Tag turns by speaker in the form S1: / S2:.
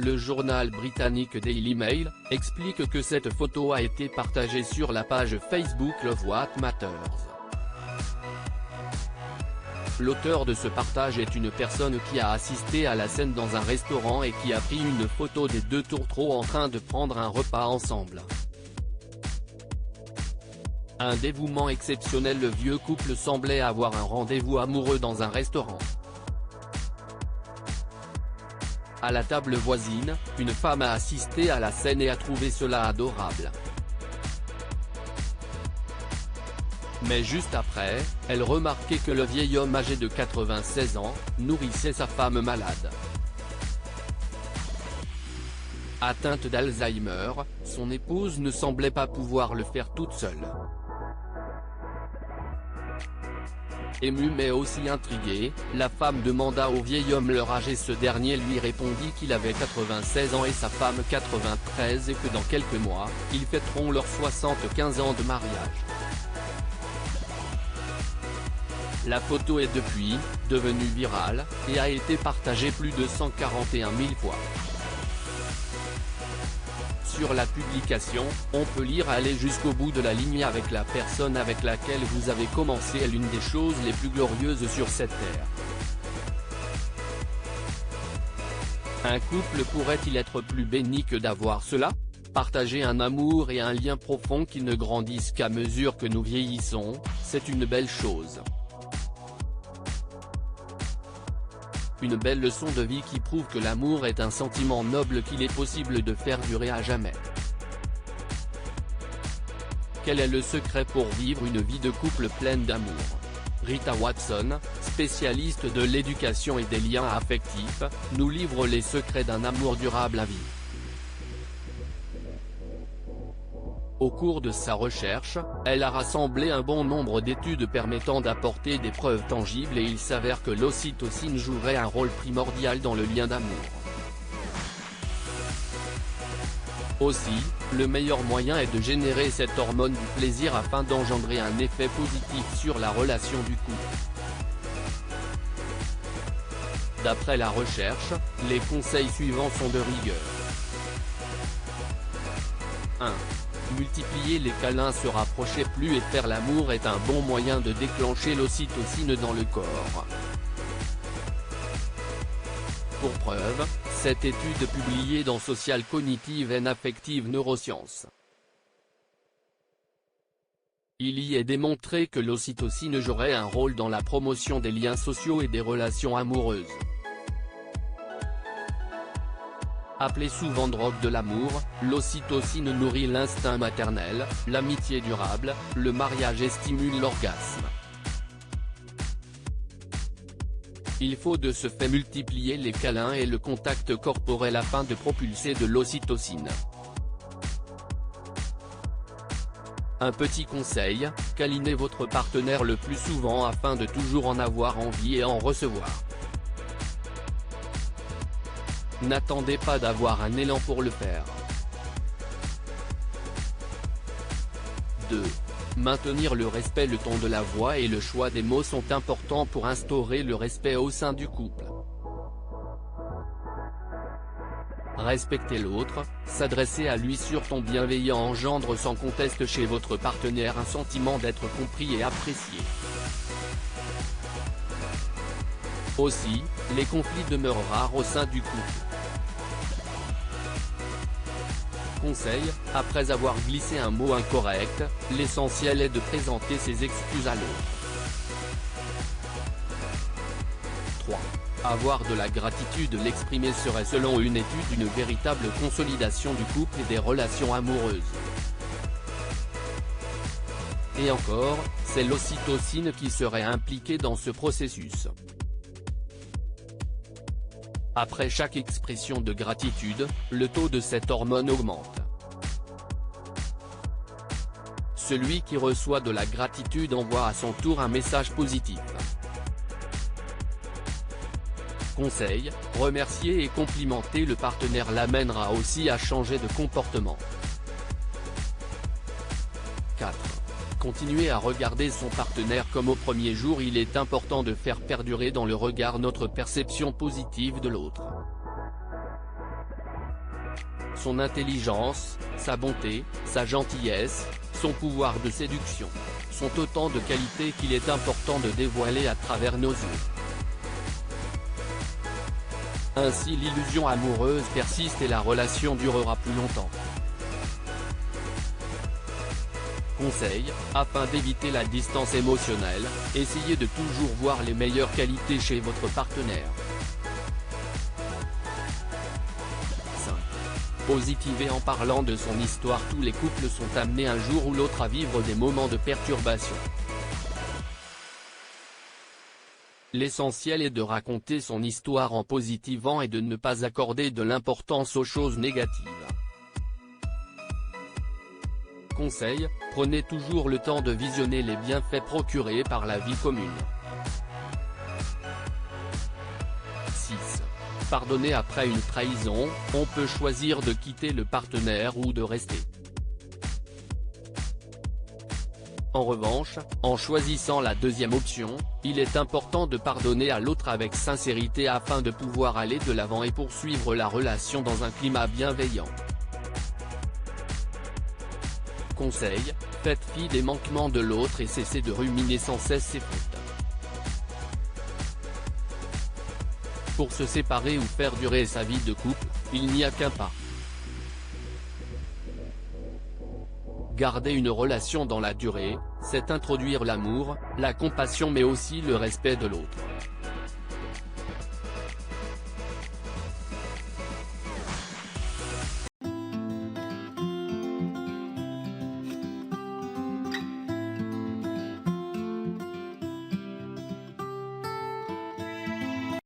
S1: Le journal britannique Daily Mail explique que cette photo a été partagée sur la page Facebook Love What Matters. L'auteur de ce partage est une personne qui a assisté à la scène dans un restaurant et qui a pris une photo des deux tourtereaux en train de prendre un repas ensemble. Un dévouement exceptionnel, le vieux couple semblait avoir un rendez-vous amoureux dans un restaurant. À la table voisine, une femme a assisté à la scène et a trouvé cela adorable. Mais juste après, elle remarquait que le vieil homme âgé de 96 ans, nourrissait sa femme malade. Atteinte d'Alzheimer, son épouse ne semblait pas pouvoir le faire toute seule. Émue mais aussi intriguée, la femme demanda au vieil homme leur âge et ce dernier lui répondit qu'il avait 96 ans et sa femme 93 et que dans quelques mois, ils fêteront leurs 75 ans de mariage. La photo est depuis devenue virale, et a été partagée plus de 141 000 fois. Sur la publication, on peut lire « Allez jusqu'au bout de la ligne avec la personne avec laquelle vous avez commencé est l'une des choses les plus glorieuses sur cette terre. » Un couple pourrait-il être plus béni que d'avoir cela ? Partager un amour et un lien profond qui ne grandissent qu'à mesure que nous vieillissons, c'est une belle chose. Une belle leçon de vie qui prouve que l'amour est un sentiment noble qu'il est possible de faire durer à jamais. Quel est le secret pour vivre une vie de couple pleine d'amour ? Rita Watson, spécialiste de l'éducation et des liens affectifs, nous livre les secrets d'un amour durable à vie. Au cours de sa recherche, elle a rassemblé un bon nombre d'études permettant d'apporter des preuves tangibles et il s'avère que l'ocytocine jouerait un rôle primordial dans le lien d'amour. Aussi, le meilleur moyen est de générer cette hormone du plaisir afin d'engendrer un effet positif sur la relation du couple. D'après la recherche, les conseils suivants sont de rigueur. 1. Multiplier les câlins, se rapprocher plus et faire l'amour est un bon moyen de déclencher l'ocytocine dans le corps. Pour preuve, cette étude publiée dans Social Cognitive and Affective Neuroscience. Il y est démontré que l'ocytocine jouerait un rôle dans la promotion des liens sociaux et des relations amoureuses. Appelée souvent drogue de l'amour, l'ocytocine nourrit l'instinct maternel, l'amitié durable, le mariage et stimule l'orgasme. Il faut de ce fait multiplier les câlins et le contact corporel afin de propulser de l'ocytocine. Un petit conseil, câlinez votre partenaire le plus souvent afin de toujours en avoir envie et en recevoir. N'attendez pas d'avoir un élan pour le faire. 2. Maintenir le respect. Le ton de la voix et le choix des mots sont importants pour instaurer le respect au sein du couple. Respecter l'autre, s'adresser à lui sur ton bienveillant engendre sans conteste chez votre partenaire un sentiment d'être compris et apprécié. Aussi, les conflits demeurent rares au sein du couple. Conseil, après avoir glissé un mot incorrect, l'essentiel est de présenter ses excuses à l'autre. 3. Avoir de la gratitude. L'exprimer serait selon une étude une véritable consolidation du couple et des relations amoureuses. Et encore, c'est l'ocytocine qui serait impliquée dans ce processus. Après chaque expression de gratitude, le taux de cette hormone augmente. Celui qui reçoit de la gratitude envoie à son tour un message positif. Conseil, remercier et complimenter le partenaire l'amènera aussi à changer de comportement. 4. Continuer à regarder son partenaire comme au premier jour. Il est important de faire perdurer dans le regard notre perception positive de l'autre. Son intelligence, sa bonté, sa gentillesse, son pouvoir de séduction, sont autant de qualités qu'il est important de dévoiler à travers nos yeux. Ainsi l'illusion amoureuse persiste et la relation durera plus longtemps. Conseil, afin d'éviter la distance émotionnelle, essayez de toujours voir les meilleures qualités chez votre partenaire. 5. Positivez en parlant de son histoire. Tous les couples sont amenés un jour ou l'autre à vivre des moments de perturbation. L'essentiel est de raconter son histoire en positivant et de ne pas accorder de l'importance aux choses négatives. Conseil, prenez toujours le temps de visionner les bienfaits procurés par la vie commune. 6. Pardonner après une trahison. On peut choisir de quitter le partenaire ou de rester. En revanche, en choisissant la deuxième option, il est important de pardonner à l'autre avec sincérité afin de pouvoir aller de l'avant et poursuivre la relation dans un climat bienveillant. Conseil, faites fi des manquements de l'autre et cessez de ruminer sans cesse ses fautes. Pour se séparer ou faire durer sa vie de couple, il n'y a qu'un pas. Garder une relation dans la durée, c'est introduire l'amour, la compassion mais aussi le respect de l'autre.